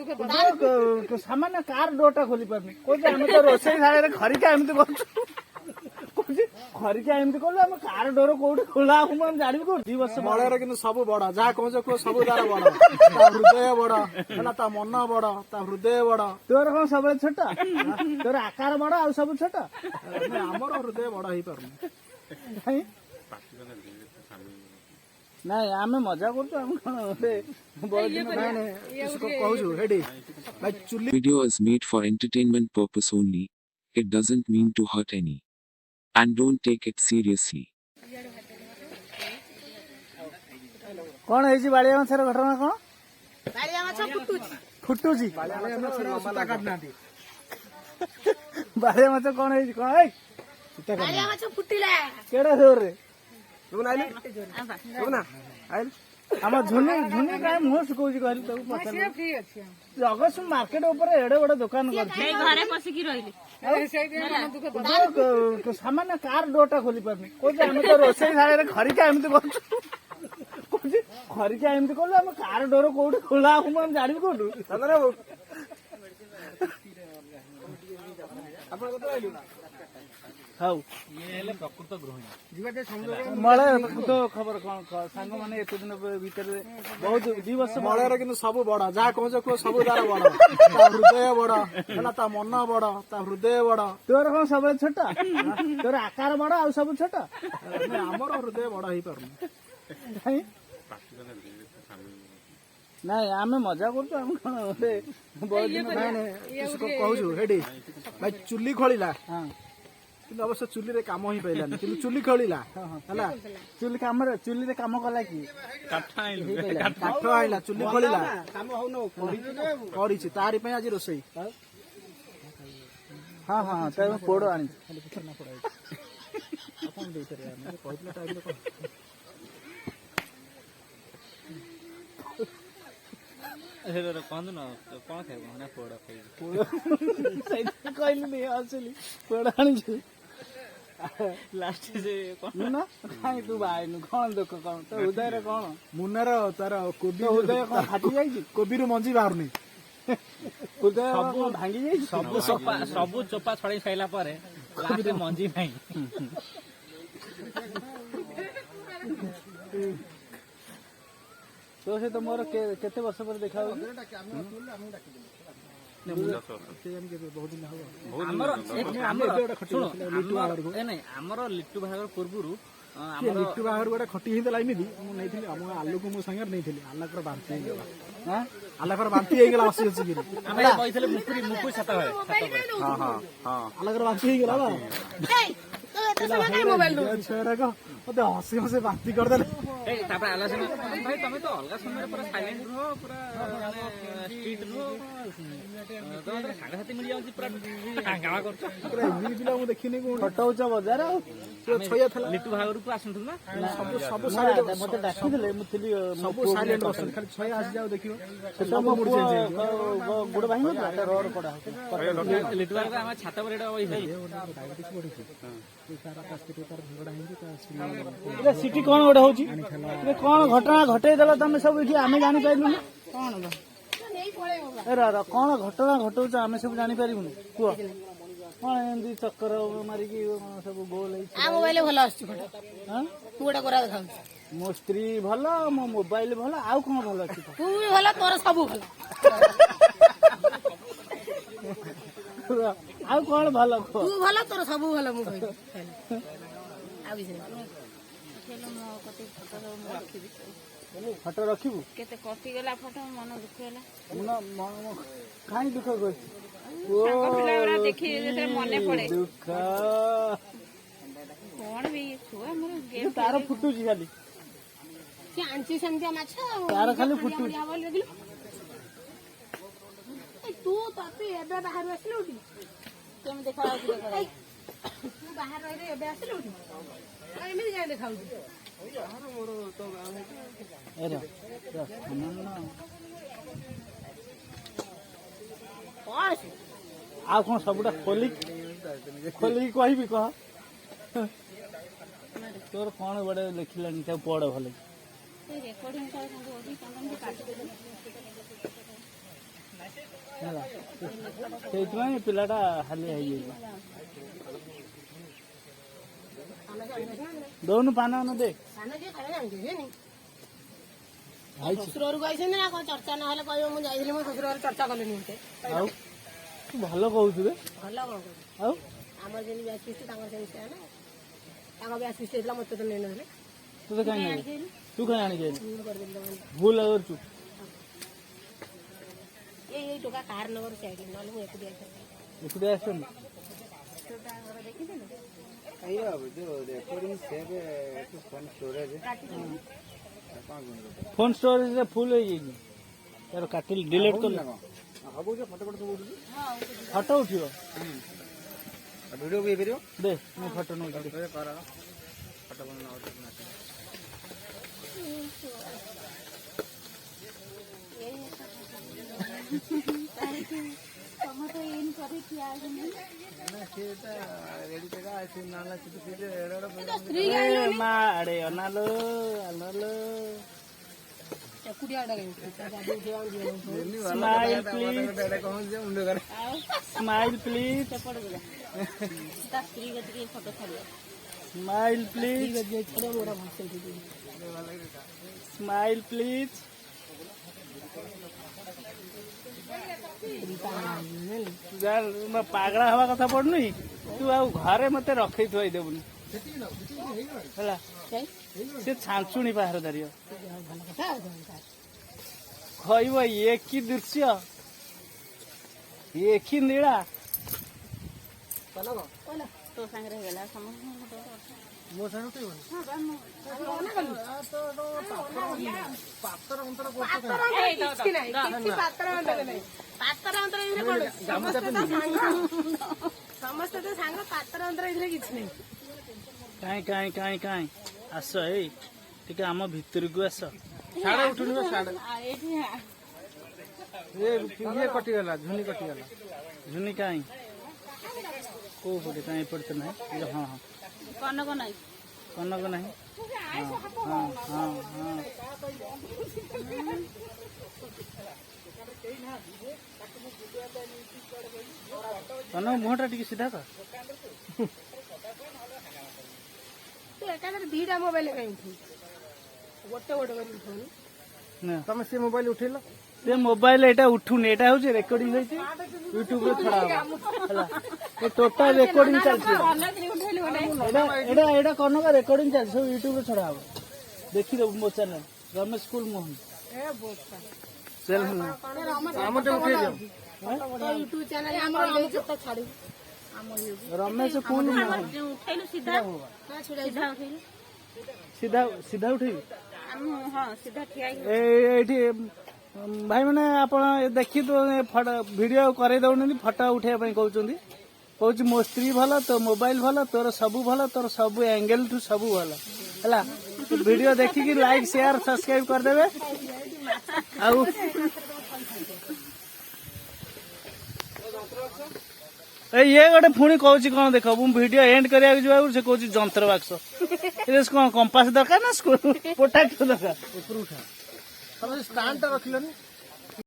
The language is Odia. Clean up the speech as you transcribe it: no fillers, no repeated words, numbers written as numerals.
सामान्य कार डोर खोली पारनी कौन आम तो रोसे शाला खरिका एमती कर खरिका एमती कलु आम कार डोर कौट खोला जानी कौन 2 वर्ष बड़े कि सब बड़ जहाँ कौच कह सब तार बड़ हृदय बड़ है मन बड़ हृदय बड़ तोर कौन सब छोट तोर आकार बड़ आ सब छोट आमर हृदय बड़ हो पार ନାଇଁ ଆମେ ମଜା କରୁଛୁ ଆମେ କଣ Video is made for entertainment purpose only. It doesn't mean to hurt any. And don't take it seriously. କଣ ହେଇଛି ବାଳିଆ ମାଛର ଘଟଣା କଣ ବାଳିଆ ମାଛ ଫୁଟୁଛି ବାଳିଆ ମାଛ କଣ ହେଇଛି କଣ ବାଳିଆ ମାଛ ଫୁଟିଲା କେଡେ ଜୋରରେ ଆମ ଝୁନି ଝୁନି କାହିଁ ମୁହଁ ଶୁକଉଛି କହିଲି ତାକୁ ଜଗତସିଂହ ମାର୍କେଟ ଉପରେ ଏଡେ ବଡ ଦୋକାନ କରିଛି ଘରେ ବସିକି ରହିଲି ସାମାନ୍ୟ କାର ଡୋର ଖୋଲି ପାରୁନି କହୁଛି ଆମେ ତ ରୋଷେଇ ଶାଳରେ ଖରିକା ଏମିତି କରୁଛୁ କହୁଛି ଖରିକା ଏମିତି କଲୁ ଆମେ କାର ଡୋର କୋଉଠି ଖୋଲା ହବ ଆମେ ଜାଣିବୁ କୋଉଠୁ ହଉ ପ୍ରକୃତ ଗୃହିଣୀ ମଳୟ ପ୍ରକୃତ ଖବର କଣ ସାଙ୍ଗ ମାନେ ଏତେ ଦିନ ଭିତରେ ବହୁତ 2 ବର୍ଷ ମଳୟରେ କିନ୍ତୁ ସବୁ ବଡ ଯାହା କହୁଛ କୁହ ସବୁ ତାର ବଡ ହୃଦୟ ବଡ ହେଲା ମନ ବଡ ହୃଦୟ ବଡ ତୋର କଣ ସବୁବେଳେ ଛୋଟ ତୋର ଆକାର ବଡ ଆଉ ସବୁ ଛୋଟ ଆମର ହୃଦୟ ବଡ ହେଇପାରୁନି ନାଇଁ ଆମେ ମଜା କରୁଛୁ ଆମେ କଣ କହୁଛୁ ହେଠି ଭାଇ ଚୁଲି ଖୋଳିଲା କିନ୍ତୁ ଅବଶ୍ୟ ଚୁଲିରେ କାମ ହିଁ ପାଇଲାନି କିନ୍ତୁ ଚୁଲି ଖୋଳିଲା ହେଲା ଚୁଲିରେ କାମ କଲା କି କାଠ ଆଇଲା ଚୁଲି ଖୋଳିଲା କରିଛି ତାରି ପାଇଁ ଆଜି ରୋଷେଇ ହଁ ହଁ ତାର ପୋଡ ଆଣିଛି କହିଲି ଆସିଲି ପୋଡ ଆଣିଛୁ ଲାଷ୍ଟ ନା କାଇଁ ତୁ ବାହାରିନୁ କଣ ଦୁଃଖ କଣ ତୋ ହୃଦୟରେ କଣ ମୁନାର ତାର କୋବି ହୃଦୟ କଣ ଫାଟି ଯାଇଛି କୋବିରୁ ମଞ୍ଜି ବାହାରୁନି ହୃଦୟ ଭାଙ୍ଗି ଯାଇଛି ସବୁ ଚୋପା ଛଡେଇ ସାରିଲା ପରେ ଲାଷ୍ଟରେ ମଞ୍ଜି ନାହିଁ ତୋ ସହିତ ମୋର କେତେ ବର୍ଷ ପରେ ଦେଖା ହଉଛି ଆମର ଲିଟୁ ବାହାଘର ପୂର୍ବରୁ ଲିଟୁ ବାହାଘର ଗୋଟେ ଖଟି ହେଇଥିଲା ଏମିତି ମୁଁ ନେଇଥିଲି ଆମ ଆଲୁକୁ ମୋ ସାଙ୍ଗରେ ନେଇଥିଲି ଆଲାକର ବାନ୍ତି ହେଇଗଲା ଆଲାକର ବାନ୍ତି ହେଇଗଲା ଆସି ଆସିକିରି ଆମେ କହିଥିଲେ ମୁକୁରି ଛାତ ଆଲାକର ବାନ୍ତି ହେଇଗଲା ମତେ ହସି ହସି ବାନ୍ତି କରିଦେଲେ ତାପରେ ଆଲୋଚନା ଭାଇ ତମେ ତ ଅଲଗା ସମୟରେ ପୁରା ସାଇଲେଣ୍ଟ ରୁହ ପୁରା ଷ୍ଟ୍ରିଟ୍ ରୁହ ତମେ ସାଙ୍ଗସାଥି ମିଳିଯାଉଛି ପୁରା ଗାଁ କରୁଛ ଏମିତି ପିଲା ମୁଁ ଦେଖିନି ଫଟଉଛ ବଜାର ଆଉ ଲିଟୁ ବାହାଘରକୁ ଆସନ୍ତୁ ନା ସବୁ ମତେ ଡାକିଥିଲେ ମୁଁ ଥିଲି ସବୁ ସାଇଲେଣ୍ଟ ବସନ୍ତି ଖାଲି ଛୟା ଆସିଯାଉ ଦେଖିବ ଗୋଡ ଭାଇ ରୋଡ ପଡା ଲିଟୁ ବାହାଘର ଆମ ଛାତ ଉପରେ ସିଟି କଣ ଗୋଟେ ହଉଛି କଣ ଘଟଣା ଘଟେଇ ଦେଲ ତମେ ସବୁ ଏଠି ଆମେ ଜାଣିପାରିଲୁନି କଣ ଘଟଣା ଘଟଉଛ ଆମେ ସବୁ ଜାଣିପାରିବୁନି କୁହ କଣ ଏମିତି ଚକ୍କର ମାରିକି ସବୁ ଗୋଲ ହେଇଛି ଭଲ ଆସୁଛି ମୋ ସ୍ତ୍ରୀ ଭଲ ମୋ ମୋବାଇଲ ଭଲ ଆଉ କଣ ଭଲ ଅଛି ତୁ ଭଲ ତୋର ସବୁ ଭଲ ଆଉ କଣ ଭଲ ତୁ ଭଲ ତୋର ସବୁ ଭଲ ମୁଁ କହିବି ଆଉ କିଛି ଫଟୋ ରଖିବୁ କେତେ କଟିଗଲା ଫଟୋ ମନ ଦୁଃଖ ହେଲା କାହିଁ ଦୁଃଖ କରୁଛୁ ଦେଖି ମନେ ପଡେ ଦୁଃଖ କଣ ବି ଛୁଆ ମୋର ତାର ଫୁଟୁଛି ଖାଲି ସେ ଆଣିଛି ସେମିତିଆ ମାଛ ତାର ଖାଲି ଫୁଟୁଛି ତୁ ତତେ ଏବେ ବାହାରୁ ଆସିଲୁ କେମିତି ଦେଖା ଯାଉଛି ତୁ ବାହାରେ ରହିଲେ ଏବେ ଆସିଲୁ ଏମିତି କାଇଁ ଦେଖାଉଛି ଆଉ କଣ ସବୁଟା ଖୋଲିକି କହିବି କହ ତୋର କଣ ଗୋଟେ ଲେଖିଲାନି ତାକୁ ପଢ ଭଲ ହେଲା ସେଇଥିପାଇଁ ପିଲାଟା ହାଲିଆ ହେଇଯାଇଛି। ଦଉନୁ ପାନ ଦେ ଶ୍ୱଶୁର ଘରକୁ ଆଇଛନ୍ତି ନା କଣ ଚର୍ଚ୍ଚା ନହେଲେ କହିବ ମୁଁ ଯାଇଥିଲି ମୋ ଶ୍ୱଶୁର ଘର ଚର୍ଚ୍ଚା କଲେନି ମତେ। ଆଉ ତୁ ଭଲ କହୁଛୁ ବେ। ଭଲ କଣ କହୁଛି ଆଉ ଆମର ଯେମିତି ବ୍ୟାଚ୍ ଫିଷ୍ଟ ତାଙ୍କର ସେମିତି ନା ତାଙ୍କ ବ୍ୟାଚ୍ ଫିଷ୍ଟ ହେଇଥିଲା ମତେ ତ ନେଇନଥିଲେ। ତୁ ତ କାହିଁ ଆଣିକି ତୁ କାହିଁ ଆଣିକି ଆଇଲୁ? ମୁଁ କରିଦେଲି ତମ ଭୁଲ କରୁଛୁ। ଏଇ ଟୋକା କାହାର ନଗର ଚାଇଲି ନହେଲେ ମୁଁ ଏକୁଟିଆ ଏକୁଟିଆ ଆସିଛନ୍ତି। ଫୋନ ଷ୍ଟୋରେଜ ଫୁଲ ହେଇଯାଇଛି ତାର କାଟିଲି ଡିଲିଟ କଲି। ଫଟୋ ଉଠିବ ଭିଡ଼ିଓ ବି ହେଇପାରିବ। ଦେ ମୁଁ ଫଟୋ ନେଉଛି। ମା ଆଡେ ଅନାଲୋ ଅନାଲୋ ଏକୁଟିଆ ସ୍ମାଇଲ ପ୍ଲିଜ ସ୍ମାଇଲ ପ୍ଲିଜ ତା ସ୍ତ୍ରୀ ଗତିକେ ଫଟୋ ଛାଡ଼ିବ ସ୍ମାଇଲ ପ୍ଲିଜ ସ୍ମାଇଲ ପ୍ଲିଜ। ପାଗଳା ହବା କଥା ପଡୁନି ତୁ ଆଉ ଘରେ ମତେ ରଖେଇ ଥୁଆଇ ଦେବୁନି ହେଲା। ସେ ଛାଞ୍ଚୁଣି ବାହାର ଧରିବ କହିବ ଇଏ କି ଦୃଶ୍ୟ ଇଏ କି ନୀଳା। ତୋ ସାଙ୍ଗରେ ହେଇଗଲା ସମସ୍ତଙ୍କ ମୋ ସାଙ୍ଗେ ସମସ୍ତେ ତ ସାଙ୍ଗ ପାତର ଅନ୍ତର ଏଥିରେ କିଛି ନାହିଁ। କାଇଁ କାଇଁ କାଇଁ କାଇଁ ଆସ ଏଇ ଟିକେ ଆମ ଭିତରକୁ ଆସ। ସାଡେ ଉଠୁନି ସାଡେ ଇଏ କଟିଗଲା ଝୁନି କଟିଗଲା। ଝୁନି କାଇଁ କୋଉ ପଟେ କାଇଁ ଏପଟେ ତ ନାହିଁ। ହଁ ହଁ କନକ ନାହିଁ କନକ ନାହିଁ। ହଁ ହଁ ହଁ କନକ ମୁହଁଟା ଟିକେ ସିଧା କର। ତୁ ଏକାଥରେ ଦିଟା ମୋବାଇଲ କାହିଁ ଉଠୁ ଗୋଟେ ଗୋଟେ କରି ଉଠଉନି। ନା ତମେ ସେ ମୋବାଇଲ ଉଠେଇଲ ସେ ମୋବାଇଲ ଏଇଟା ଉଠୁନି ଏଇଟା ହଉଛି ରେକର୍ଡିଂ ହେଇଛି ୟୁଟ୍ୟୁବ ରେ ଛଡା ହବ ହେଲା। ଏ ଟୋଟାଲ ରେକର୍ଡିଂ ଚାଲିଛି ଏଇଟା ଏଇଟା କନକ ରେକର୍ଡିଂ ଚାଲିଛି ସବୁ ୟୁଟ୍ୟୁବ ରେ ଛଡା ହବ ଦେଖିଦବୁ ମୋ ଚ୍ୟାନେଲ ରମେଶ କୁଲ ମୋହନ ୟୁଟ୍ୟୁବ ଚ୍ୟାନେଲ ଆମର ଛାଡ଼ିବୁ ରମେଶ କୁଲ ମୋହନ ଉଠେଇଲୁ ସିଧା ସିଧା ଉଠେଇଲୁ ସିଧା ସିଧା ଉଠେଇବି ହଁ ସିଧା ଠିଆ ଏଇଠି ଭାଇ ମାନେ ଆପଣ ଦେଖି ଭିଡିଓ କରେଇ ଦଉନାହାନ୍ତି ଫଟୋ ଉଠେଇବା ପାଇଁ କହୁଛନ୍ତି। କହୁଛି ମୋ ସ୍ତ୍ରୀ ଭଲ ତୋ ମୋବାଇଲ ଭଲ ତୋର ସବୁ ଭଲ ତୋର ସବୁ ଆଙ୍ଗେଲ ଠୁ ସବୁ ଭଲ ହେଲା। ଭିଡିଓ ଦେଖିକି ଲାଇକ୍ ସେୟାର ସବସ୍କ୍ରାଇବ କରିଦେବେ। ଆଉ ଇଏ ଗୋଟେ ପୁଣି କହୁଛି କଣ ଦେଖ ମୁଁ ଭିଡିଓ ଏଣ୍ଡ କରିବାକୁ ଯିବାକୁ ସେ କହୁଛି ଯନ୍ତ୍ର ବାକ୍ସ କଣ କମ୍ପାସ ଦରକାର ନା ପୋଟା ଦରକାର। ତମେ ଷ୍ଟାଣ୍ଡ ଟା ରଖିଲନି।